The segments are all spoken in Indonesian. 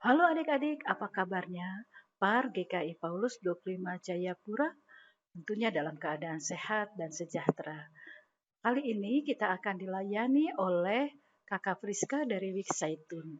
Halo adik-adik, apa kabarnya? Par GKI Paulus 25 Jayapura tentunya dalam keadaan sehat dan sejahtera. Kali ini kita akan dilayani oleh Kakak Friska dari Wik Saitun.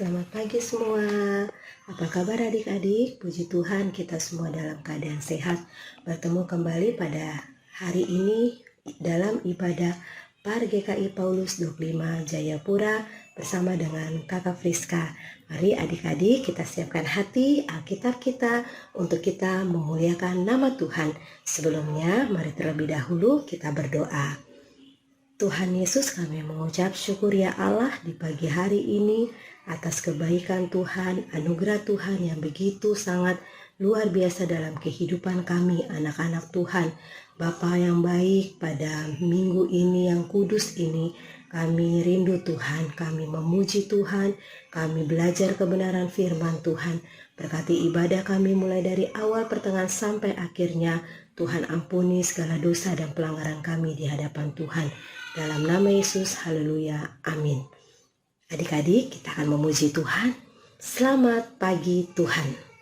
Selamat pagi semua. Apa kabar adik-adik? Puji Tuhan kita semua dalam keadaan sehat. Bertemu kembali pada hari ini dalam ibadah Par GKI Paulus 25 Jayapura bersama dengan Kakak Friska. Mari adik-adik kita siapkan hati Alkitab kita untuk kita memuliakan nama Tuhan. Sebelumnya mari terlebih dahulu kita berdoa. Tuhan Yesus, kami mengucap syukur ya Allah di pagi hari ini atas kebaikan Tuhan, anugerah Tuhan yang begitu sangat luar biasa dalam kehidupan kami anak-anak Tuhan. Bapa yang baik, pada minggu ini yang kudus ini kami rindu Tuhan, kami memuji Tuhan, kami belajar kebenaran firman Tuhan. Berkati ibadah kami mulai dari awal pertengahan sampai akhirnya. Tuhan ampuni segala dosa dan pelanggaran kami di hadapan Tuhan. Dalam nama Yesus, haleluya, amin. Adik-adik, kita akan memuji Tuhan. Selamat pagi Tuhan.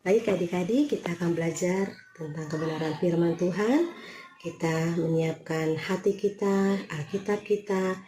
Baik adik-adik, kita akan belajar tentang kebenaran firman Tuhan. Kita menyiapkan hati kita, Alkitab kita,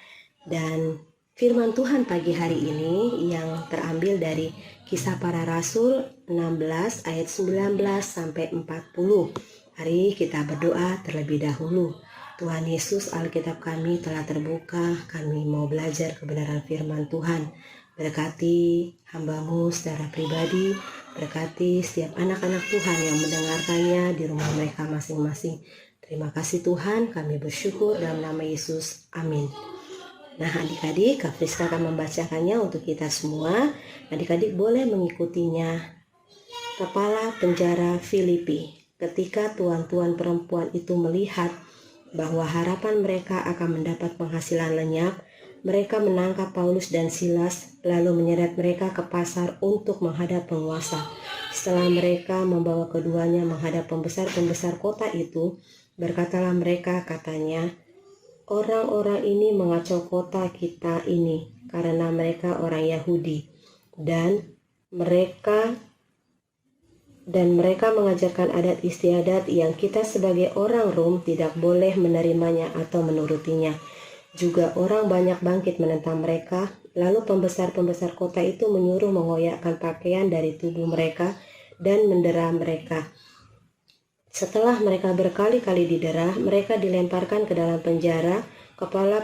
dan firman Tuhan pagi hari ini yang terambil dari Kisah Para Rasul 16 ayat 19 sampai 40. Hari kita berdoa terlebih dahulu. Tuhan Yesus, Alkitab kami telah terbuka, kami mau belajar kebenaran firman Tuhan. Berkati hamba-Mu secara pribadi, berkati setiap anak-anak Tuhan yang mendengarkannya di rumah mereka masing-masing. Terima kasih Tuhan, kami bersyukur dalam nama Yesus. Amin. Nah adik-adik, Kak Friska akan membacakannya untuk kita semua. Adik-adik boleh mengikutinya. Kepala penjara Filipi. Ketika tuan-tuan perempuan itu melihat bahwa harapan mereka akan mendapat penghasilan lenyap, mereka menangkap Paulus dan Silas, lalu menyeret mereka ke pasar untuk menghadap penguasa. Setelah mereka membawa keduanya menghadap pembesar-pembesar kota itu, berkatalah mereka, katanya, orang-orang ini mengacau kota kita ini karena mereka orang Yahudi, dan mereka mengajarkan adat istiadat yang kita sebagai orang Rom tidak boleh menerimanya atau menurutinya. Juga orang banyak bangkit menentang mereka, lalu pembesar-pembesar kota itu menyuruh mengoyakkan pakaian dari tubuh mereka dan mendera mereka. Setelah mereka berkali-kali didera, mereka dilemparkan ke dalam penjara. Kepala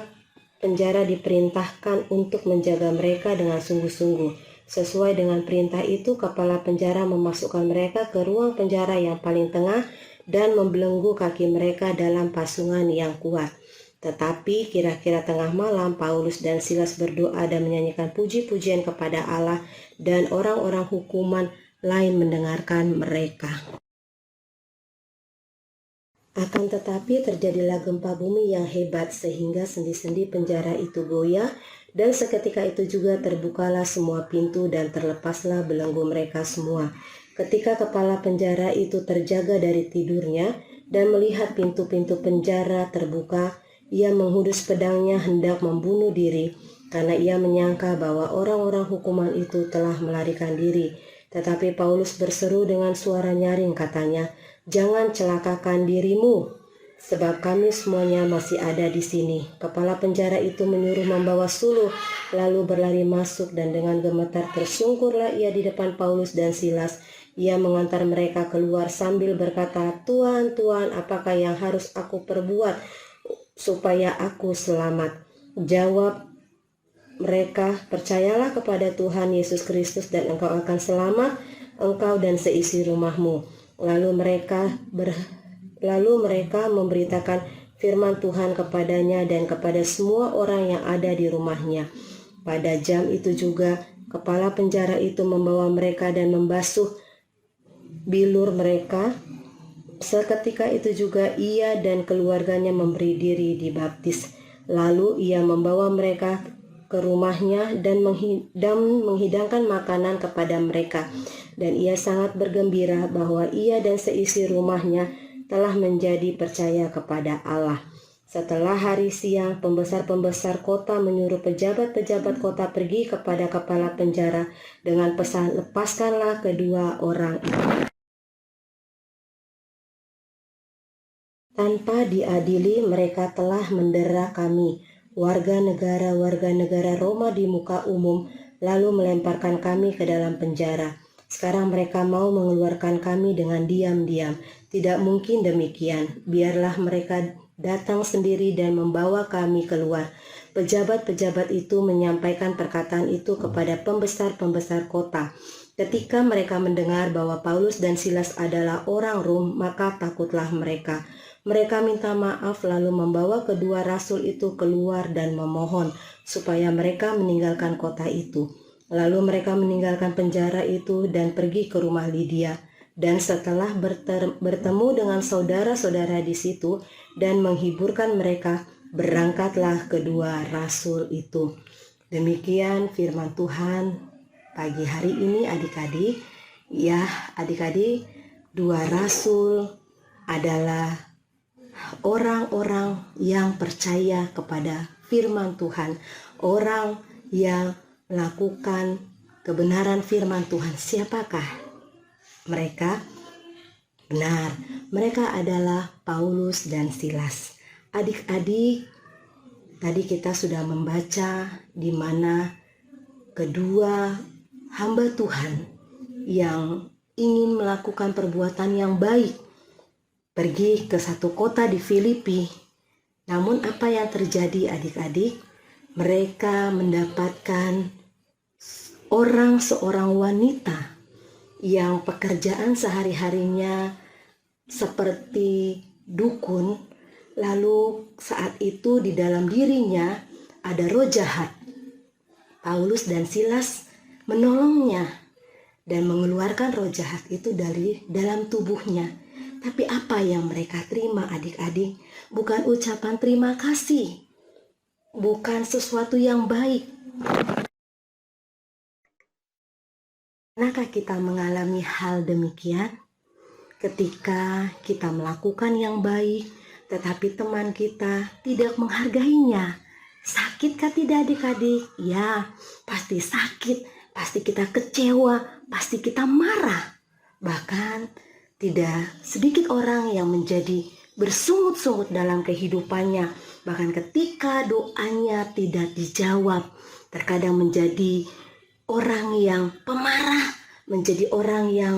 penjara diperintahkan untuk menjaga mereka dengan sungguh-sungguh. Sesuai dengan perintah itu, kepala penjara memasukkan mereka ke ruang penjara yang paling tengah dan membelenggu kaki mereka dalam pasungan yang kuat. Tetapi kira-kira tengah malam, Paulus dan Silas berdoa dan menyanyikan puji-pujian kepada Allah, dan orang-orang hukuman lain mendengarkan mereka. Akan tetapi terjadilah gempa bumi yang hebat sehingga sendi-sendi penjara itu goyah, dan seketika itu juga terbukalah semua pintu dan terlepaslah belenggu mereka semua. Ketika kepala penjara itu terjaga dari tidurnya dan melihat pintu-pintu penjara terbuka, ia menghunus pedangnya hendak membunuh diri, karena ia menyangka bahwa orang-orang hukuman itu telah melarikan diri. Tetapi Paulus berseru dengan suara nyaring, katanya, "Jangan celakakan dirimu, sebab kami semuanya masih ada di sini." Kepala penjara itu menyuruh membawa suluh, lalu berlari masuk, dan dengan gemetar tersungkurlah ia di depan Paulus dan Silas. Ia mengantar mereka keluar sambil berkata, "Tuan, Tuan, apakah yang harus aku perbuat supaya aku selamat?" Jawab mereka, "Percayalah kepada Tuhan Yesus Kristus dan engkau akan selamat, engkau dan seisi rumahmu." Lalu mereka memberitakan firman Tuhan kepadanya dan kepada semua orang yang ada di rumahnya. Pada jam itu juga kepala penjara itu membawa mereka dan membasuh bilur mereka. Seketika itu juga ia dan keluarganya memberi diri dibaptis. Lalu ia membawa mereka ke rumahnya dan menghidangkan makanan kepada mereka. Dan ia sangat bergembira bahwa ia dan seisi rumahnya telah menjadi percaya kepada Allah. Setelah hari siang, pembesar-pembesar kota menyuruh pejabat-pejabat kota pergi kepada kepala penjara dengan pesan, "Lepaskanlah kedua orang itu. Tanpa diadili mereka telah mendera kami, warga negara Roma di muka umum, lalu melemparkan kami ke dalam penjara. Sekarang mereka mau mengeluarkan kami dengan diam-diam. Tidak mungkin demikian. Biarlah mereka datang sendiri dan membawa kami keluar." Pejabat-pejabat itu menyampaikan perkataan itu kepada pembesar-pembesar kota. Ketika mereka mendengar bahwa Paulus dan Silas adalah orang Rom, maka takutlah mereka. Mereka minta maaf lalu membawa kedua rasul itu keluar dan memohon supaya mereka meninggalkan kota itu. Lalu mereka meninggalkan penjara itu dan pergi ke rumah Lydia. Dan setelah bertemu dengan saudara-saudara di situ dan menghiburkan mereka, berangkatlah kedua rasul itu. Demikian firman Tuhan pagi hari ini adik-adik. Ya adik-adik, dua rasul adalah orang-orang yang percaya kepada firman Tuhan, orang yang melakukan kebenaran firman Tuhan. Siapakah mereka? Benar, mereka adalah Paulus dan Silas. Adik-adik, tadi kita sudah membaca di mana kedua hamba Tuhan yang ingin melakukan perbuatan yang baik pergi ke satu kota di Filipi. Namun apa yang terjadi adik-adik? Mereka mendapatkan seorang wanita yang pekerjaan sehari-harinya seperti dukun. Lalu saat itu di dalam dirinya ada roh jahat. Paulus dan Silas menolongnya dan mengeluarkan roh jahat itu dari dalam tubuhnya. Tapi apa yang mereka terima adik-adik? Bukan ucapan terima kasih, bukan sesuatu yang baik. Pernahkah kita mengalami hal demikian? Ketika kita melakukan yang baik, tetapi teman kita tidak menghargainya. Sakitkah tidak adik-adik? Ya, pasti sakit, pasti kita kecewa, pasti kita marah. Bahkan tidak sedikit orang yang menjadi bersungut-sungut dalam kehidupannya. Bahkan ketika doanya tidak dijawab, terkadang menjadi orang yang pemarah, menjadi orang yang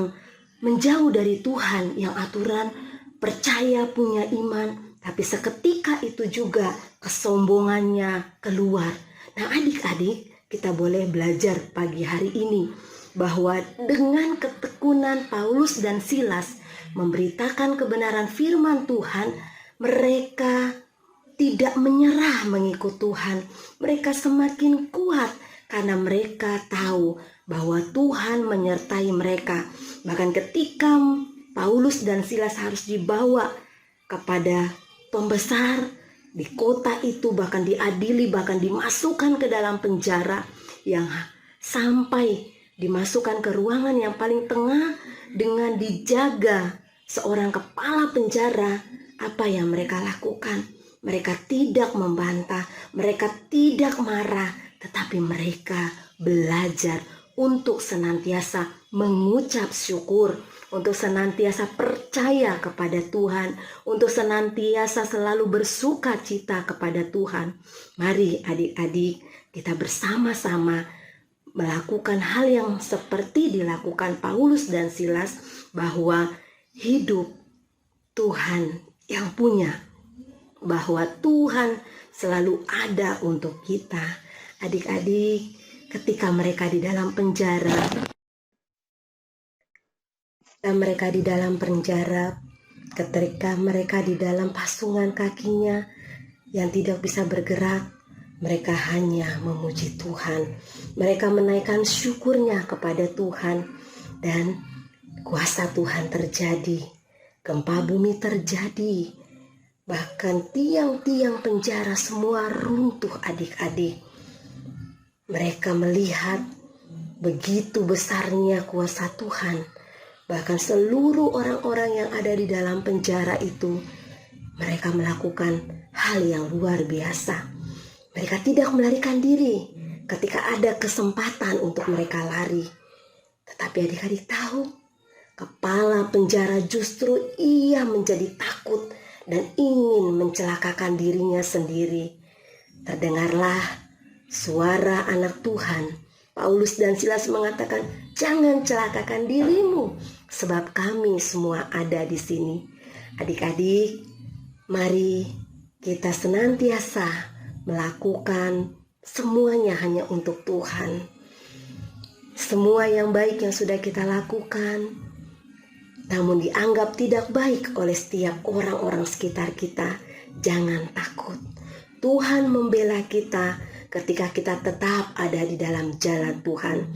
menjauh dari Tuhan, yang aturan percaya punya iman, tapi seketika itu juga kesombongannya keluar. Nah adik-adik, kita boleh belajar pagi hari ini bahwa dengan ketekunan Paulus dan Silas memberitakan kebenaran firman Tuhan, mereka tidak menyerah mengikut Tuhan. Mereka semakin kuat karena mereka tahu bahwa Tuhan menyertai mereka. Bahkan ketika Paulus dan Silas harus dibawa kepada pembesar di kota itu, bahkan diadili, bahkan dimasukkan ke dalam penjara, yang sampai dimasukkan ke ruangan yang paling tengah dengan dijaga seorang kepala penjara. Apa yang mereka lakukan? Mereka tidak membantah, mereka tidak marah, tetapi mereka belajar untuk senantiasa mengucap syukur, untuk senantiasa percaya kepada Tuhan, untuk senantiasa selalu bersuka cita kepada Tuhan. Mari adik-adik, kita bersama-sama melakukan hal yang seperti dilakukan Paulus dan Silas, bahwa hidup Tuhan yang punya, bahwa Tuhan selalu ada untuk kita. Adik-adik, ketika mereka di dalam penjara, ketika mereka di dalam pasungan kakinya yang tidak bisa bergerak, mereka hanya memuji Tuhan. Mereka menaikkan syukurnya kepada Tuhan, dan kuasa Tuhan terjadi. Gempa bumi terjadi. Bahkan tiang-tiang penjara semua runtuh adik-adik. Mereka melihat begitu besarnya kuasa Tuhan. Bahkan seluruh orang-orang yang ada di dalam penjara itu, mereka melakukan hal yang luar biasa. Mereka tidak melarikan diri ketika ada kesempatan untuk mereka lari. Tetapi adik-adik tahu, kepala penjara justru ia menjadi takut dan ingin mencelakakan dirinya sendiri. Terdengarlah suara anak Tuhan. Paulus dan Silas mengatakan, "Jangan celakakan dirimu, sebab kami semua ada di sini." Adik-adik, mari kita senantiasa melakukan semuanya hanya untuk Tuhan. Semua yang baik yang sudah kita lakukan, namun dianggap tidak baik oleh setiap orang-orang sekitar kita, jangan takut. Tuhan membela kita ketika kita tetap ada di dalam jalan Tuhan.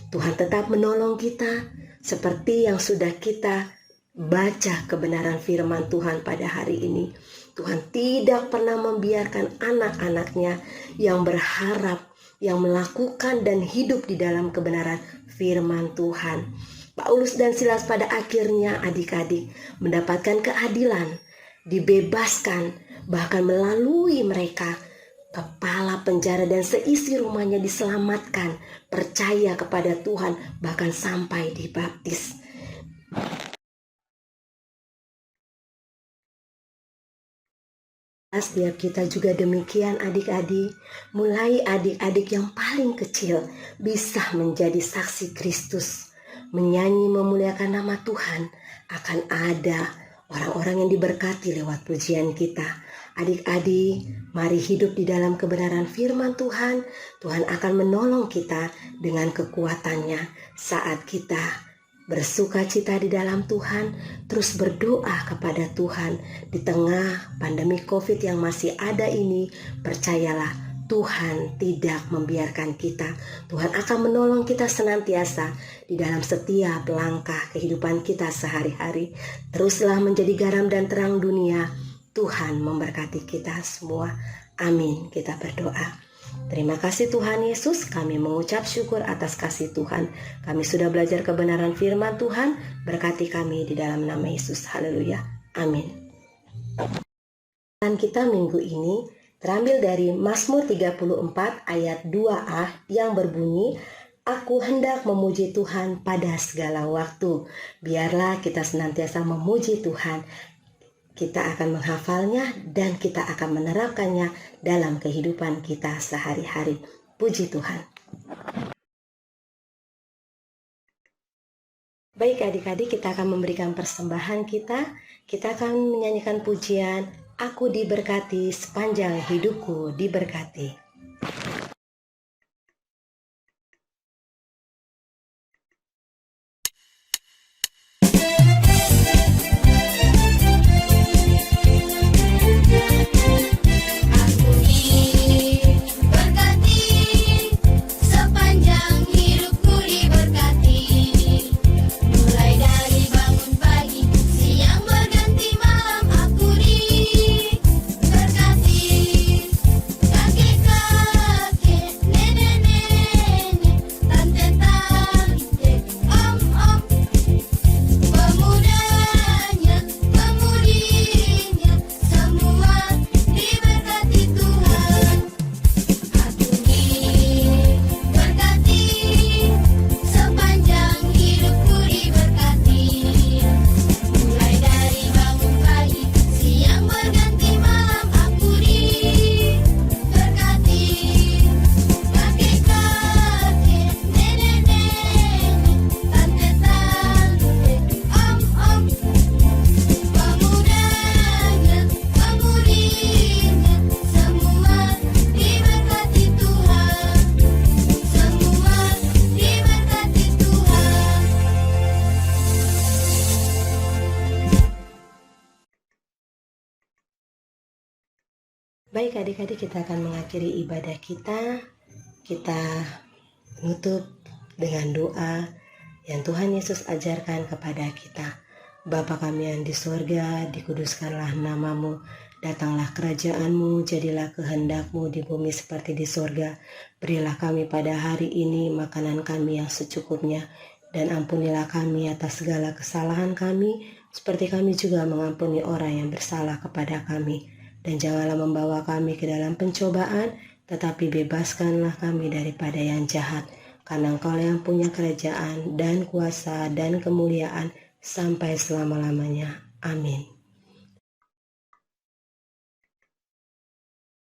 Tuhan tetap menolong kita seperti yang sudah kita baca kebenaran firman Tuhan pada hari ini. Tuhan tidak pernah membiarkan anak-anaknya yang berharap, yang melakukan dan hidup di dalam kebenaran firman Tuhan. Paulus dan Silas pada akhirnya adik-adik mendapatkan keadilan, dibebaskan, bahkan melalui mereka kepala penjara dan seisi rumahnya diselamatkan, percaya kepada Tuhan, bahkan sampai dibaptis. Setiap kita juga demikian adik-adik, mulai adik-adik yang paling kecil bisa menjadi saksi Kristus, menyanyi memuliakan nama Tuhan. Akan ada orang-orang yang diberkati lewat pujian kita. Adik-adik, mari hidup di dalam kebenaran firman Tuhan. Tuhan akan menolong kita dengan kekuatannya saat kita bersuka cita di dalam Tuhan, terus berdoa kepada Tuhan. Di tengah pandemi COVID yang masih ada ini, percayalah Tuhan tidak membiarkan kita. Tuhan akan menolong kita senantiasa di dalam setiap langkah kehidupan kita sehari-hari. Teruslah menjadi garam dan terang dunia. Tuhan memberkati kita semua. Amin. Kita berdoa. Terima kasih Tuhan Yesus, kami mengucap syukur atas kasih Tuhan. Kami sudah belajar kebenaran firman Tuhan, berkati kami di dalam nama Yesus. Haleluya. Amin. Dan kita minggu ini terambil dari Mazmur 34 ayat 2a yang berbunyi, Aku hendak memuji Tuhan pada segala waktu. Biarlah kita senantiasa memuji Tuhan. Kita akan menghafalnya dan kita akan menerapkannya dalam kehidupan kita sehari-hari. Puji Tuhan. Baik adik-adik, kita akan memberikan persembahan kita. Kita akan menyanyikan pujian, Aku diberkati sepanjang hidupku diberkati. Baik adik-adik, kita akan mengakhiri ibadah kita. Kita menutup dengan doa yang Tuhan Yesus ajarkan kepada kita. Bapa kami yang di sorga, dikuduskanlah namamu. Datanglah kerajaanmu, jadilah kehendakmu di bumi seperti di sorga. Berilah kami pada hari ini makanan kami yang secukupnya. Dan ampunilah kami atas segala kesalahan kami, seperti kami juga mengampuni orang yang bersalah kepada kami. Dan janganlah membawa kami ke dalam pencobaan, tetapi bebaskanlah kami daripada yang jahat. Karena Engkau yang punya kerajaan dan kuasa dan kemuliaan sampai selama-lamanya. Amin.